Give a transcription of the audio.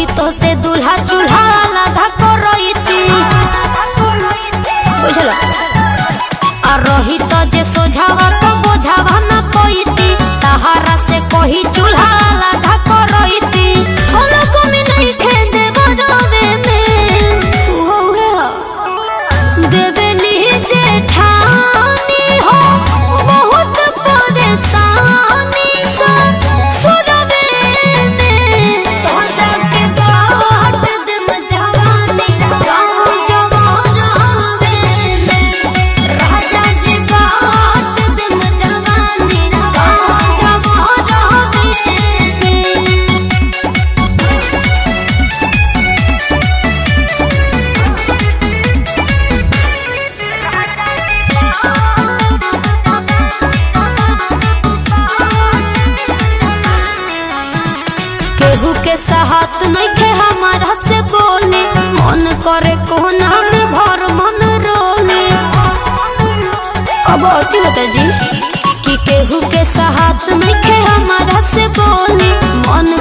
रही तो से दूल्हा चूल्हा लगा करईती बुझलो आ रही तो जे सोझावा तो बोझावा ना पईती तहारा से कोही चूल्हा लगा करईती कोनो कमी नहीं खे देबो जावे में देवली जेठानी हो बहुत परेशानी सा सुनवे में तो जाके बाट दम जवानी गाँव जवानावे में राजा जी बाट दम जवानी गाँव जवानावे में। केहू के साहत नहीं खे हमारा से बोले मन करे कोना में भर मन रोले अब अति होता जी कि केहू के साहत नहीं खे हमारा से बोले मन